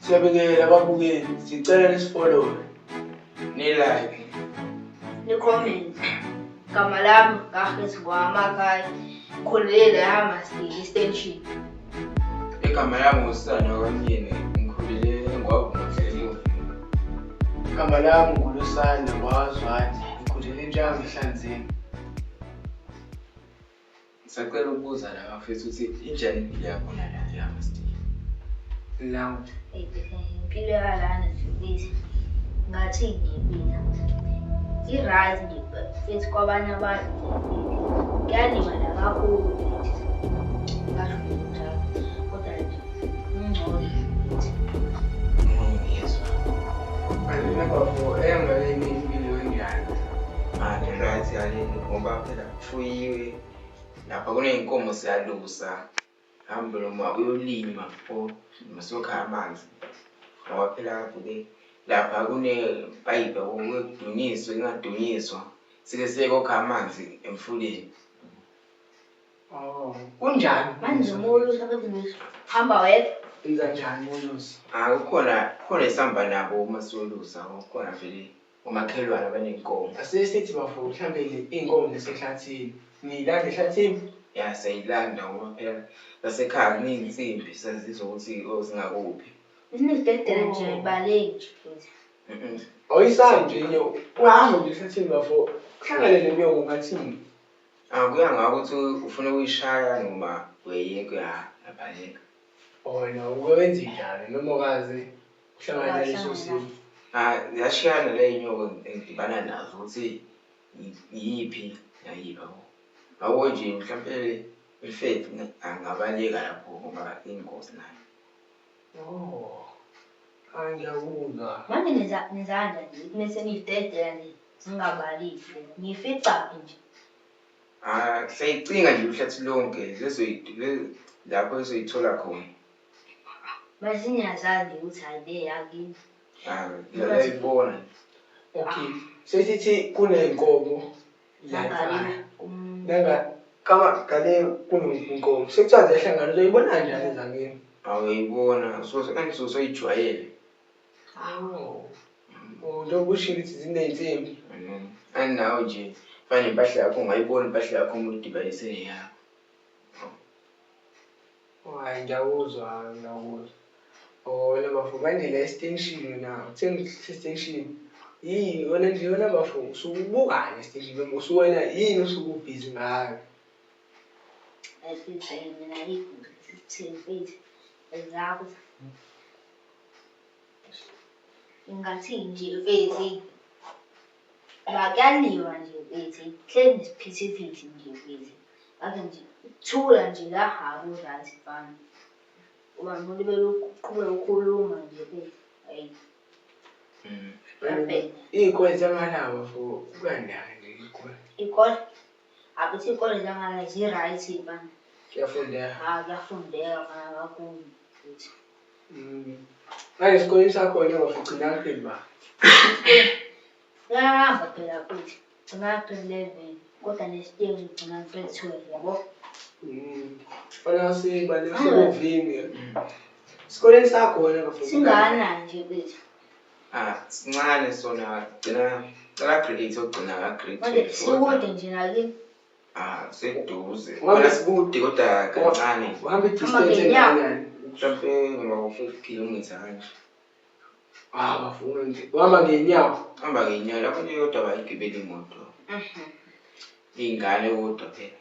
Siyabingelela ababukeli, sicela nisifollowe. Ni-like. Ni-comment. Gama lami Gagesi Ngwamakhaya. Ngikhulele la Master Extension. Igama lami nguSisanda kwaMyeni, ngikhulele eNgwavuma. Igama lami nguLusanda Ngwazwane, ngikhulele eNtshanga eHlanzeni. Ngisacela ukubuza la bafethu ukuthi injani impilo yakho nalaya Master? Lawu. Impilo yalana nje ngathi ngiyipila. I-right nje futhi kwabanye abantu kuyalimala kakhulu futhi. Ngasho njalo. Kodwa nje ungcono. Ngiyezwa. Bafo engaleni impilo enjani? Right yaleni ngoba phela kufuyiwe lapha kuney'nkomo siyalusa. Hambe noma uyolima or masokha amanzi. Ngoba phela kade lapha kunepayipi okudunyiswa ingadunyiswa. Sike siyekokha amanzi emfuleni. Oh, kunjani? Manje uMulusi abethi hamba wedwa. Enza njani uMulusi? Kukhona isihamba nabo uma siyolusa. Kukhona vele umakhelwane abaney'nkomo. Asesithi bafo mhlambe iy'nkomo zasehlathini. Niyilanda ehlathini? Ya siyayilanda ngoba phela lasekhaya kuney'nsimbi sazizwa ukuthi zingakuphi. Isinidedela nje ibaleki nje futhi. Awuyisanje nje uhamba nje ehlathini bafo kuhlangane nemiyongo ngathini? Kuya ngakuthi ufuna ukuyishaya noma uyayeka uyabaleka. Wena ukwenza njani noma ukazi uhlangana naleso simo? Ziyashiyana ley'nyoka engidibana nazo ukuthi iyiphi nayiphi yabo. Ngako nje mhlampe ifethi angabaleka lapho ngoba iy'ngozi nayo. Oh, ngiyakuzwa. Manje nizanda nje mese nidedela nje singabaliki. Ngifica nje. Siyayicinga nje uhlathi lonke lapho ezoyithola khona. Manje ngiyazazi ukuthi ayide yakini. Ngiyayibona. Okay, sesithi kuney'nkomo la ekhaya. Kama ngale kuney'nkomo. Sekuthiwa ziyahlangana uzoyibona njani ezakini? Awuyibona soyijwayele. Njengoba ushilo ukuthi ziney'nsimbi. Nawe nje fane impahla yakho ungayibona impahla yakho uma uyidibanise neyakho. Hayi ngiyakuzwa. Wena bafo manje la extension na uthenga i-extension. Yini wena nje wena bafo usubukani extension usuwena yini usububhizi ngayo? Asithi mina ithi ezakho. Ingathi nje mfethu. Bakuyaliwa nje mfethu. Hle nesiphithiphithi nje mfethu. Ake nje thula nje la habo right fana. Uba umuntu belokuqhubeka ukukhuluma nje mfethu. Hayi. Iy'kole zangala bafo kukandani nje iy'kole? Ikole abethi ikole zangala zi-right fana. Kuyafundeka. Kuyafundeka fana kakhulu futhi. Manje esikoleni sakho wena bafo ugcina grade ba? Yahamba phela futhi. Ugcina grade 11 kodwa nesiteji ugcina grade 12 yabo. Fana sibaleka sebovini. Esikoleni sakho wena bafo. Singana nje bethu. Sincane sona gcina grade 8 ogcina grade 12. Manje sikude nje nakini. Seduze. Wona sikude kodwa kancane. Uhamba i-distance engakanani? Mhlampe ngo-5 kilometer kanje. Bafuna nje. Uhamba ngey'nyawo? Hamba ngey'nyawo lapho nje kodwa bayigibela imoto. Iy'ngane kodwa phela.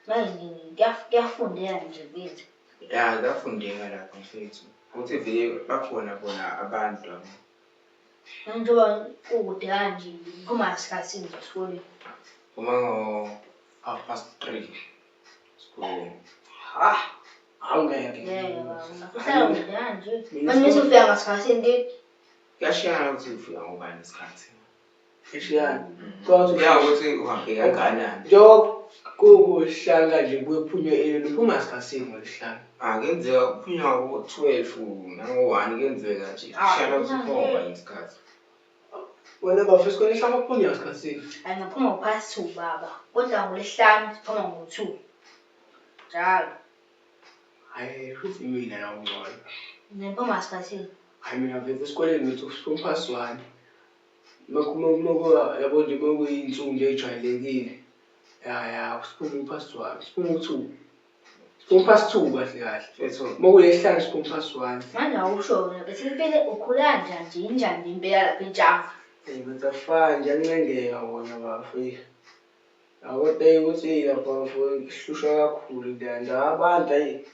Manje kuyafundeka nje bethu. Ya kuyafundeka lapho mfethu. Ukuthi vele bakhona abantu abo. Njengoba kukude kanje phuma isikhathi nje esikoleni. Uma ngo-3:30 esikoleni. Awungeke. Uhlala kude kanje. Manje bese ufika ngasikhathi ndi. Kuyashiyana ukuthi ufika ngobani isikhathi. Kuyashiyana. Kuya ukuthi uhambe kangakanani. Njengoba kuhlanga nje kuphunywe uphuma isikhathi ngolesihlanu. Kuyenzeka kuphunywa ngo-12 nango-1 kuyenzeka nje. Kushiyana ukuthi uphuma ngobani isikhathi. Wena bafo esikoleni sakho kuphunywa isikhathi? Hayi ngaphuma ngo-2 baba. Kodwa ngolesihlanu siphuma ngo-2. Njalo. Hayi futhi mina nawungcono. Nephuma isikhathi. Hhayi mina vele esikoleni wethu siphase 1. Yabo nje uma kuyinsuku ey'jwayelekile. Ya siphuma u-past 1, siphuma u-2. Siphuma u-past 2 kahle kahle. Fethu Uma kuyesihlanu siphuma u-past 1. Manje awusho-ke bese impela ukhula kanjani nje injani impela lapha entshanga. But afani nje ayancengeka wona bafowethu. Kodwa ukuthi lapha bafowethu sihlushwa kakhulu nje abantu hhayi.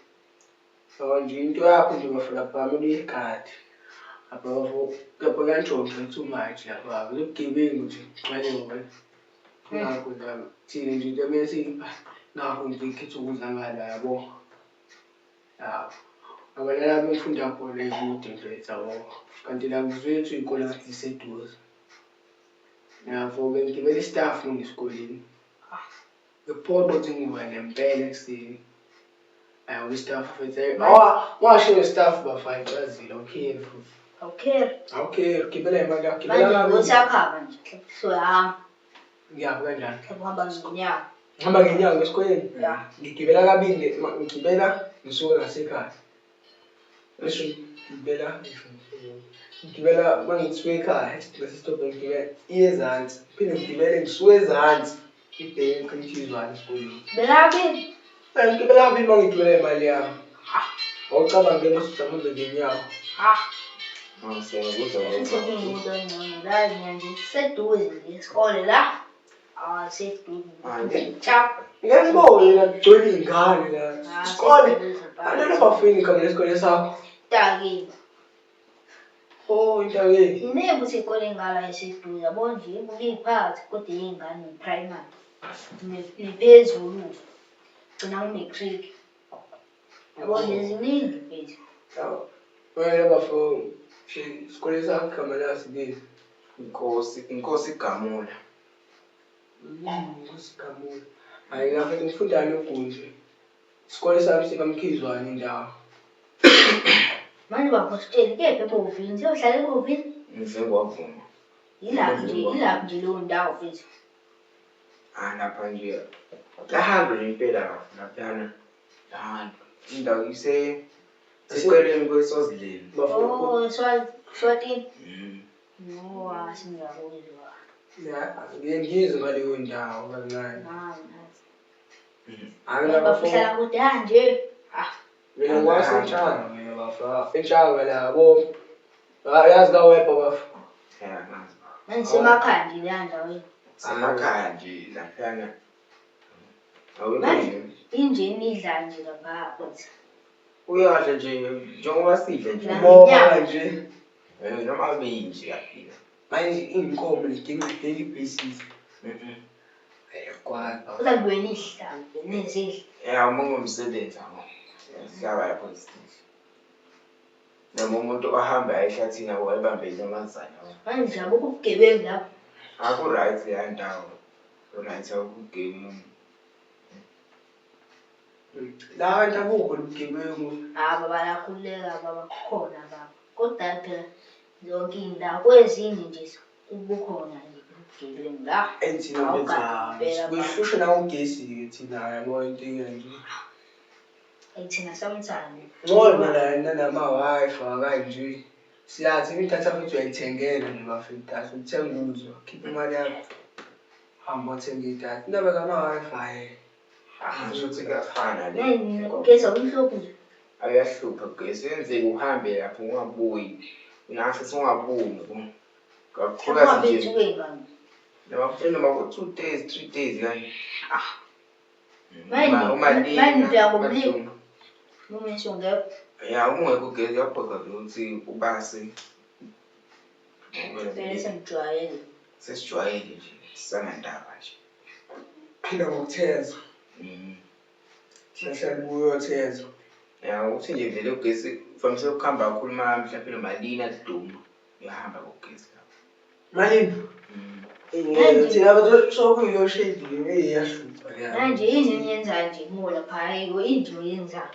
Nje into yakho nje bafowethu lapha kumele uyigade. Lapha bafowethu lapha kuyantshontshwa too much lapha. Ubugebengu nje kugcwele wona. Yingakho nje thina nje into emele siyipha. Nakho nje ngikhetha ukudla ngala yabo. Ya. Ngoba nalapho engifunda khona ikude mfethu yabo. Kanti la kwethu iy'kole ngathi ziseduze. Yabo-ke ngigibela i-staff esikoleni. Ngiphoqa ukuthi ngivuke ngempela ekuseni. Hayi i-staff mfethu. Ungashiwo i-staff bafana ngicazile awukhethi futhi. Awukhethi. Gibela imali yakho. Manje usakhamba nje sohamba. Ngiyaphi kanjani? Uhamba ngenyawo. Ngihamba ngenyawo esikoleni? Ya. Ngigibela kabili, ngigibela ngisuke ngasekhaya. Ngisho ngigibela uma ngisuka ekhaya ngasesitobhini ngigibela iye ezansi. Phinde ngigibele ngisuke ezansi. Ngibheke eChintizwane esikoleni. Belaphi? Ngigibela kabili uma ngigibela imali yami. Awucabangeli ukuthi uzahambe ngenyawo. Seduze nje isikole la. Seduze. Ngiyakubona la kugcwele iy'ngane la. Isikole. Abantwana bafini igama lesikole sakho. Ntakeni. Intakeni. Yini ukuthi ikole ngala eseduze yabo nje kuliphakathi kodwa iy'ngane primary. Niphezulu. Gcina u-matric. Yabo nje ziningi mfethu. Wena bafo isikole sakho igama laso yini? Inkosi Gamula. Inkosi Gamula. Hhayi lapha ngifunda noGunje. Isikole sami sikaMkhizwane indawo. Manje bafo sitshele kephi ebovini? Siyohlala ebovini? Ngizengwavuma. Yilaphi nje leyo ndawo mfethu? Lapha nje lahambe nje impela laphana. Indawo seceleni kweSwazileni. Swatini. Singiyakuzwa. Ngiyengizwe ngaleyo ndawo kancane. Bahlala kude kanje. Mina ngwaseNtshanga mina bafa. Entshanga labo. Yazi kawepha bafa. Ngazi. Manje semakhaya nje leya ndawo. Semakhaya nje laphana. Manje injeni idla nje lapha futhi. Uyadla nje njengoba sidla nje. Ngoba nje. Noma benje yaphila. Manje iy'nkomo lidinga daily basis. Ayakwazi. Uza kubuye nihlambe nezidla. Uma ngumsebenzi sihlaba lapho isiteshi. Noma umuntu ohamba ehlathini abo ebambe inyamazane. Manje nje ubugebengu lapho. Aku-right leya ndawo. Ku-right akugebengu. La bantu abukho ubugebengu. Baba lakhululeka baba kukhona baba. Kodwa phela zonke iy'ndawo kwezinye nje kubukhona nje ubugebengu la. Thina mfethu kuyihlusha nawugesi-ke thina yabo into nje. Thina sometimes. Ngcono la nanama-Wi-Fi kanje. Siyathi idatha futhi uyayithengela nje bafethu idatha uthenga uzwe khipha imali yakho. Hamba uthenga idatha. Indaba zama-Wi-Fi. Ngisho ukuthi kuyafana le. Ugesi awumhluphi nje. Ayahlupha ugesi yenzeka uhambe lapho ungabuyi. Ungasho ungabuyi. Kakhulukazi nje. Noma ku 2 days 3 days kanje. Manje uyakublink. Umisho ngekho. Ya ungekho ugesi uyaphoqa ukuthi ubase. Vele sengijwayele. Sesijwayele nje sanandaba nje. Phila ngokutheza. Siyahlala uyotheza. Ya ukuthi nje vele ugesi kufanele ukuhamba kakhulu mhlawumbe noma lina liduma. Uyahamba ngogesi lapho. Malini? Thina abantu sokuyoshedile iyashupha. Manje yini eniyenzayo nje mola phayiko into yenzayo.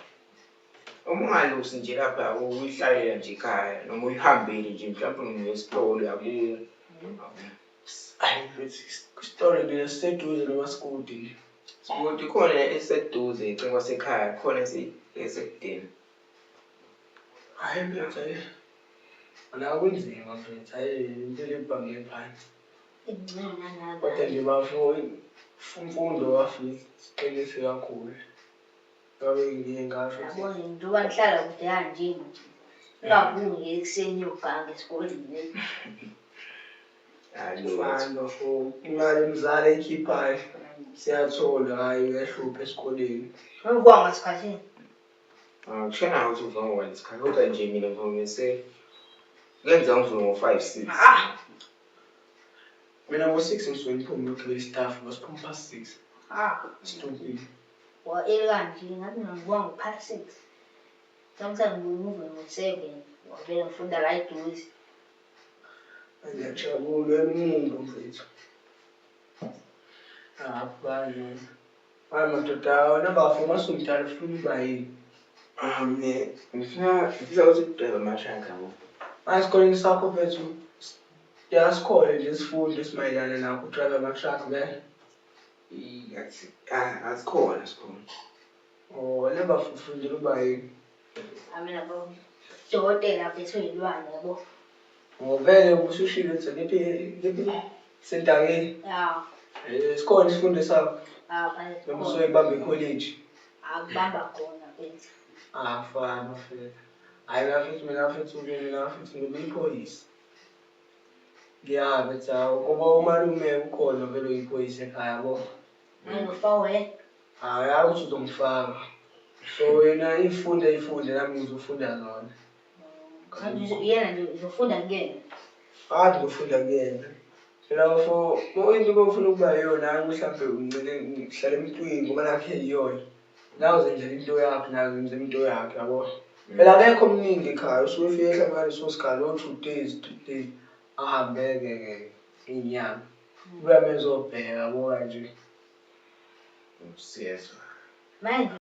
Uma ungalusi nje lapha uyihlalela nje ekhaya noma uyihambele nje mhlawumbe ngesitolo yabuya. Hayi mfethu isitolo nje siseduze noma sikude nje. Sikude khona eseduze ecinga kwasekhaya khona esekudeni. Hayi mfethu Nakunzima mfethu, hhayi into lebhange phansi. ingcono Kodwa nje bafowethu imfundo wafisa siqinise kakhulu. Ngabe ngiye ngasho yabo nje njengoba nihlala kude kanje nje ungavuki ekuseni uyoganga esikoleni. fani bafowethu, imali umzali eyikhiphayo siyathola, hhayi uyahlupha esikoleni. Uvuka ngasikhathini? Kushana ukuthi uvuka ngo-1 isikhathi, kodwa nje mina ngivamise kuyenza ngivuke ngo-5, 6. Mina ngo-6 ngisuke ngiphume ngiyogqibela i-staff, ngosiphuma past 6. Stupid. Wa-early kanje ngathi mina ngivuka ngo-past 6. Sometimes ngivuke ngo-7 wavele ngifunda la eduze. Ngiyajabula emningi mfethu. Bani hayi madoda, wena bafo masumdala ufuna ukuba yini? Ngifisa ukuthi udrayive ama-truck yabo. Esikoleni sakho mfethu yasikhona nje isifundo esimayelana nakho udrayiva ama-truck ne? Asikhona. Wena bafo ufundela ukuba yini? Mina dokotela pheth'ey'lwane yabo. Vele usushilo ukuthi sentangeni. Ya. Sikhona isifundo sakho Phela noma sikhona. usoyibamba ekholeji? Akubamba khona mfethu. Fine mfethu. Hhayi mina futhi ngibe iphoyisa. Ngiyazi ukuthi ngoba umalume ukhona vele uyiphoyisa ekhaya yabo. Ngizofaka wena. Hhayi ukuthi uzongifaka. So wena iyifunde nami ngizofunda zona. Yena nje uzofunda kuyena. Kade ngifunda kuyena. Phela into obufuna ukuba yiyona mhlampe ugcine ngihlala emntwini ngoba nakhu eyiyona. Nawe uzenzela into yakho naye uzenzela into yakhe yabo. Phela akekho omningi ekhaya, usuke ufike mhlampe ngaleso sikhathi o-2 days, 3 days ahambe-ke iy'nyanga. Ubuya uma ezobheka yabo kanje. Siyezwa. Manje